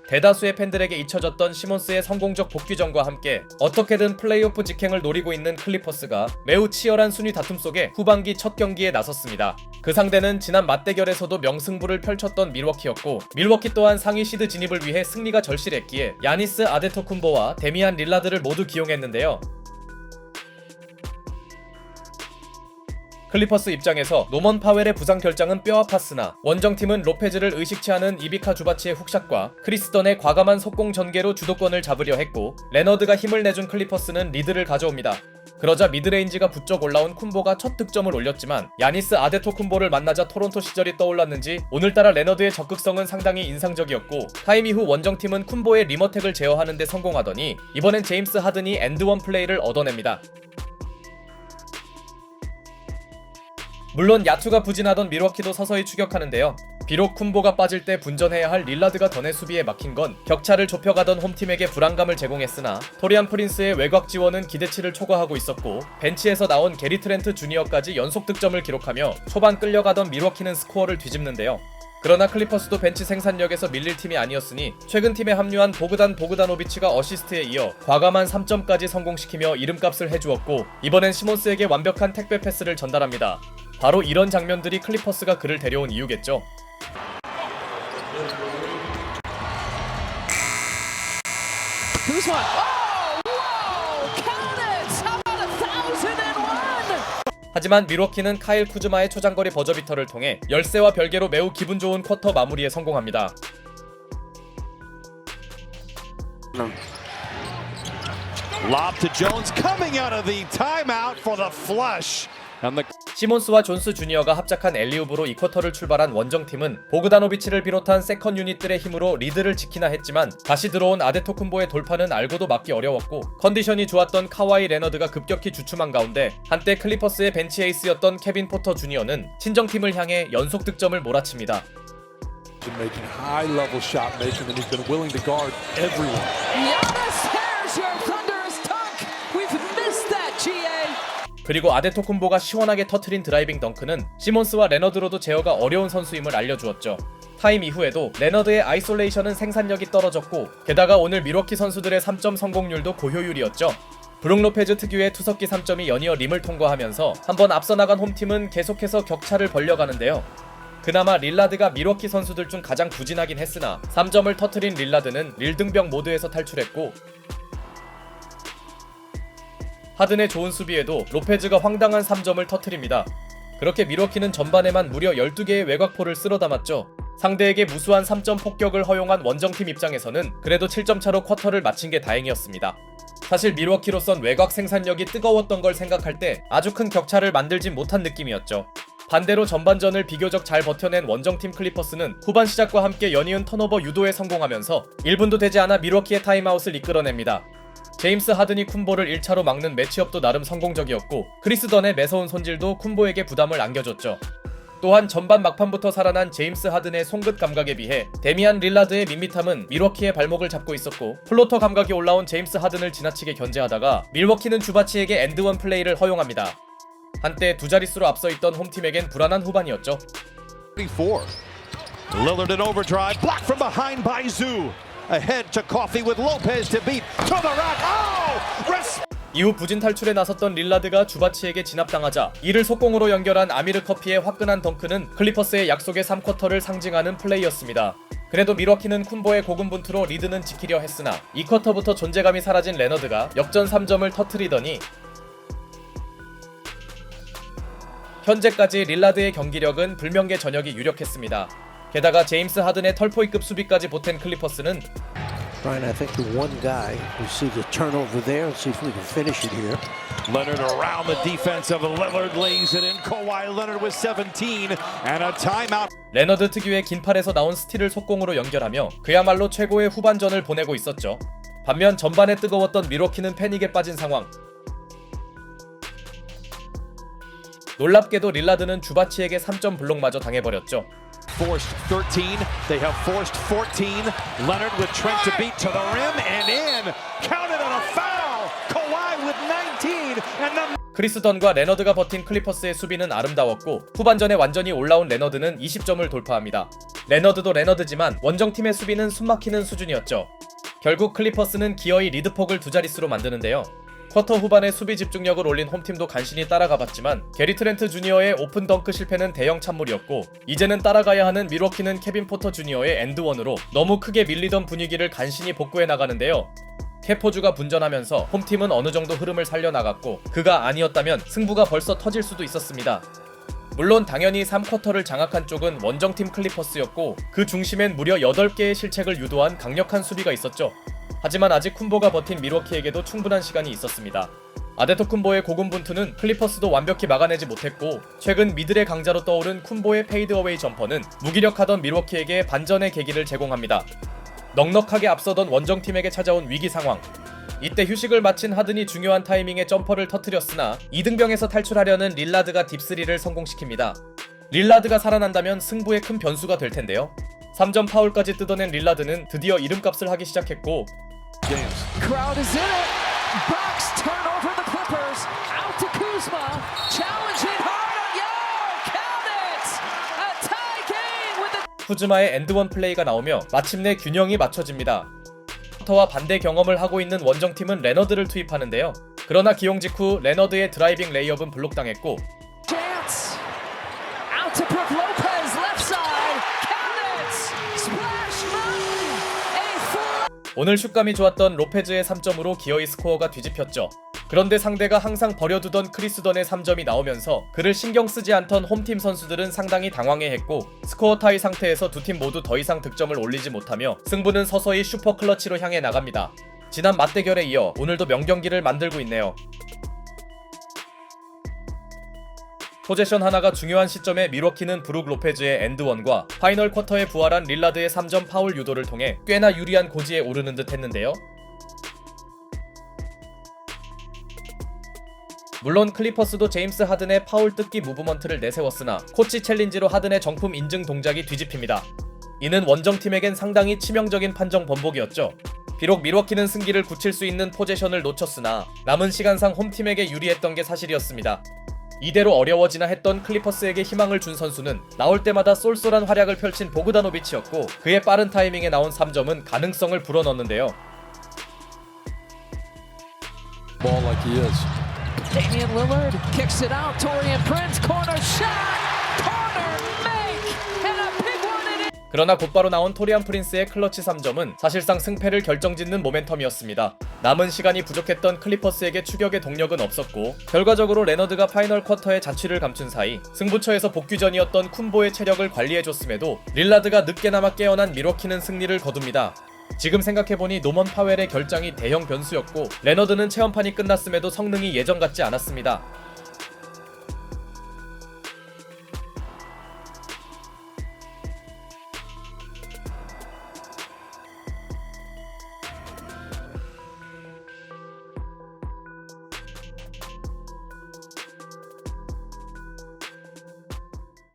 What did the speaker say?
대다수의 팬들에게 잊혀졌던 시몬스의 성공적 복귀전과 함께 어떻게든 플레이오프 직행을 노리고 있는 클리퍼스가 매우 치열한 순위 다툼 속에 후반기 첫 경기에 나섰습니다. 그 상대는 지난 맞대결에서도 명승부를 펼쳤던 밀워키였고, 밀워키 또한 상위 시드 진입을 위해 승리가 절실했기에 야니스 아데토쿤보와 데미안 릴라드를 모두 기용했는데요. 클리퍼스 입장에서 노먼 파웰의 부상 결장은 뼈 아팠으나 원정팀은 로페즈를 의식치 않은 이비카 주바치의 훅샷과 크리스 던의 과감한 속공 전개로 주도권을 잡으려 했고, 레너드가 힘을 내준 클리퍼스는 리드를 가져옵니다. 그러자 미드레인지가 부쩍 올라온 쿤보가 첫 득점을 올렸지만 야니스 아데토쿤보를 만나자 토론토 시절이 떠올랐는지 오늘따라 레너드의 적극성은 상당히 인상적이었고, 타임 이후 원정팀은 쿤보의 림어택을 제어하는 데 성공하더니 이번엔 제임스 하든이 엔드원 플레이를 얻어냅니다. 물론 야투가 부진하던 밀워키도 서서히 추격하는데요. 비록 쿤보가 빠질 때 분전해야 할 릴라드가 던의 수비에 막힌 건 격차를 좁혀가던 홈팀에게 불안감을 제공했으나, 토리안 프린스의 외곽 지원은 기대치를 초과하고 있었고, 벤치에서 나온 게리 트렌트 주니어까지 연속 득점을 기록하며 초반 끌려가던 밀워키는 스코어를 뒤집는데요. 그러나 클리퍼스도 벤치 생산력에서 밀릴 팀이 아니었으니 최근 팀에 합류한 보그다노비치가 어시스트에 이어 과감한 3점까지 성공시키며 이름값을 해주었고, 이번엔 시몬스에게 완벽한 택배 패스를 전달합니다. 바로 이런 장면들이 클리퍼스가 그를 데려온 이유겠죠. 하지만 밀워키는 카일 쿠즈마의 초장거리 버저비터를 통해 열세와 별개로 매우 기분 좋은 쿼터 마무리에 성공합니다. Lob to Jones coming out of the timeout for the flush. 시몬스와 존스 주니어가 합작한 엘리웁으로 이 쿼터를 출발한 원정팀은 보그다노비치를 비롯한 세컨 유닛들의 힘으로 리드를 지키나 했지만, 다시 들어온 아데토쿤보의 돌파는 알고도 막기 어려웠고, 컨디션이 좋았던 카와이 레너드가 급격히 주춤한 가운데 한때 클리퍼스의 벤치 에이스였던 케빈 포터 주니어는 친정팀을 향해 연속 득점을 몰아칩니다. 그리고 아데토쿤보가 시원하게 터트린 드라이빙 덩크는 시몬스와 레너드로도 제어가 어려운 선수임을 알려주었죠. 타임 이후에도 레너드의 아이솔레이션은 생산력이 떨어졌고, 게다가 오늘 밀워키 선수들의 3점 성공률도 고효율이었죠. 브룩 로페즈 특유의 투석기 3점이 연이어 림을 통과하면서 한번 앞서 나간 홈팀은 계속해서 격차를 벌려가는데요. 그나마 릴라드가 밀워키 선수들 중 가장 부진하긴 했으나 3점을 터트린 릴라드는 릴등병 모드에서 탈출했고, 하든의 좋은 수비에도 로페즈가 황당한 3점을 터트립니다. 그렇게 밀워키는 전반에만 무려 12개의 외곽포를 쓸어 담았죠. 상대에게 무수한 3점 폭격을 허용한 원정팀 입장에서는 그래도 7점 차로 쿼터를 마친 게 다행이었습니다. 사실 밀워키로선 외곽 생산력이 뜨거웠던 걸 생각할 때 아주 큰 격차를 만들진 못한 느낌이었죠. 반대로 전반전을 비교적 잘 버텨낸 원정팀 클리퍼스는 후반 시작과 함께 연이은 턴오버 유도에 성공하면서 1분도 되지 않아 밀워키의 타임아웃을 이끌어냅니다. 제임스 하든이 쿤보를 1차로 막는 매치업도 나름 성공적이었고, 크리스 던의 매서운 손질도 쿤보에게 부담을 안겨줬죠. 또한 전반 막판부터 살아난 제임스 하든의 송긋 감각에 비해 데미안 릴라드의 밋밋함은 밀워키의 발목을 잡고 있었고, 플로터 감각이 올라온 제임스 하든을 지나치게 견제하다가 밀워키는 주바치에게 엔드원 플레이를 허용합니다. 한때 두 자릿수로 앞서 있던 홈팀에겐 불안한 후반이었죠. Lillard in overdrive, blocked from behind by Zoo. Ahead to Coffey with Lopez to beat to the rack. Oh! 이후 부진 탈출에 나섰던 릴라드가 주바치에게 진압당하자 이를 속공으로 연결한 아미르 커피의 화끈한 덩크는 클리퍼스의 약속의 3쿼터를 상징하는 플레이였습니다. 그래도 밀워키는 쿤보의 고군분투로 리드는 지키려 했으나 2쿼터부터 존재감이 사라진 레너드가 역전 3점을 터트리더니, 현재까지 릴라드의 경기력은 불명계 전역이 유력했습니다. 게다가 제임스 하든의 털포이급 수비까지 보탠 클리퍼스는 Brian, I think the one guy who sees a turnover there and see if we can finish it here. Leonard around the defense of Lillard lays it in. Kawhi Leonard with 17 and a timeout. 레너드 특유의 긴 팔에서 나온 스틸을 속공으로 연결하며 그야말로 최고의 후반전을 보내고 있었죠. 반면 전반에 뜨거웠던 밀워키는 패닉에 빠진 상황. 놀랍게도 릴라드는 주바치에게 3점 블록마저 당해버렸죠. Forced 13, they have forced 14. Leonard with Trent to beat to the rim and in. Counted on a foul. Kawhi with 19 and the 크리스 던과 레너드가 버틴 클리퍼스의 수비는 아름다웠고 후반전에 완전히 올라온 레너드는 20점을 돌파합니다. 레너드도 레너드지만 원정팀의 수비는 숨막히는 수준이었죠. 결국 클리퍼스는 기어이 리드폭을 두 자릿수로 만드는데요. 쿼터 후반에 수비 집중력을 올린 홈팀도 간신히 따라가봤지만 게리 트렌트 주니어의 오픈 덩크 실패는 대형 찬물이었고 이제는 따라가야 하는 밀워키는 케빈 포터 주니어의 엔드원으로 너무 크게 밀리던 분위기를 간신히 복구해 나가는데요. 캐포주가 분전하면서 홈팀은 어느 정도 흐름을 살려나갔고 그가 아니었다면 승부가 벌써 터질 수도 있었습니다. 물론 당연히 3쿼터를 장악한 쪽은 원정팀 클리퍼스였고 그 중심엔 무려 8개의 실책을 유도한 강력한 수비가 있었죠. 하지만 아직 쿤보가 버틴 밀워키에게도 충분한 시간이 있었습니다. 아데토쿤보의 고군분투는 클리퍼스도 완벽히 막아내지 못했고 최근 미들의 강자로 떠오른 쿤보의 페이드어웨이 점퍼는 무기력하던 밀워키에게 반전의 계기를 제공합니다. 넉넉하게 앞서던 원정팀에게 찾아온 위기 상황. 이때 휴식을 마친 하든이 중요한 타이밍에 점퍼를 터뜨렸으나 이등병에서 탈출하려는 릴라드가 딥3를 성공시킵니다. 릴라드가 살아난다면 승부에 큰 변수가 될 텐데요. 3점 파울까지 뜯어낸 릴라드는 드디어 이름값을 하기 시작했고 Crowd is in it. Box turnover the Clippers. Out to Kuzma. Challenging hard. Yo, count it. A tie game with the 쿠즈마의 엔드원 플레이가 나오며 마침내 균형이 맞춰집니다. 터와 반대 경험을 하고 있는 원정팀은 레너드를 투입하는데요. 그러나 기용 직후 레너드의 드라이빙 레이업은 블록당했고 chance. Out to Brook Lopez left side. Count it. Splash Mountain. A full 오늘 슛감이 좋았던 로페즈의 3점으로 기어이 스코어가 뒤집혔죠. 그런데 상대가 항상 버려두던 크리스 던의 3점이 나오면서 그를 신경 쓰지 않던 홈팀 선수들은 상당히 당황해했고 스코어 타이 상태에서 두 팀 모두 더 이상 득점을 올리지 못하며 승부는 서서히 슈퍼 클러치로 향해 나갑니다. 지난 맞대결에 이어 오늘도 명경기를 만들고 있네요. 포제션 하나가 중요한 시점에 밀워키는 브룩 로페즈의 엔드원과 파이널 쿼터에 부활한 릴라드의 3점 파울 유도를 통해 꽤나 유리한 고지에 오르는 듯 했는데요. 물론 클리퍼스도 제임스 하든의 파울 뜯기 무브먼트를 내세웠으나 코치 챌린지로 하든의 정품 인증 동작이 뒤집힙니다. 이는 원정팀에겐 상당히 치명적인 판정 번복이었죠. 비록 밀워키는 승기를 굳힐 수 있는 포제션을 놓쳤으나 남은 시간상 홈팀에게 유리했던 게 사실이었습니다. 이대로 어려워지나 했던 클리퍼스에게 희망을 준 선수는 나올 때마다 쏠쏠한 활약을 펼친 보그다노비치였고 그의 빠른 타이밍에 나온 3점은 가능성을 불어넣는데요. ball like he is. Damian Lillard kicks it out. Taurean Prince corner shot. Corner make and a big one in it. 그러나 곧바로 나온 토리안 프린스의 클러치 3점은 사실상 승패를 결정짓는 모멘텀이었습니다. 남은 시간이 부족했던 클리퍼스에게 추격의 동력은 없었고 결과적으로 레너드가 파이널 쿼터에 자취를 감춘 사이 승부처에서 복귀전이었던 쿤보의 체력을 관리해줬음에도 릴라드가 늦게나마 깨어난 밀워키는 승리를 거둡니다. 지금 생각해보니 노먼 파웰의 결장이 대형 변수였고 레너드는 체험판이 끝났음에도 성능이 예전 같지 않았습니다.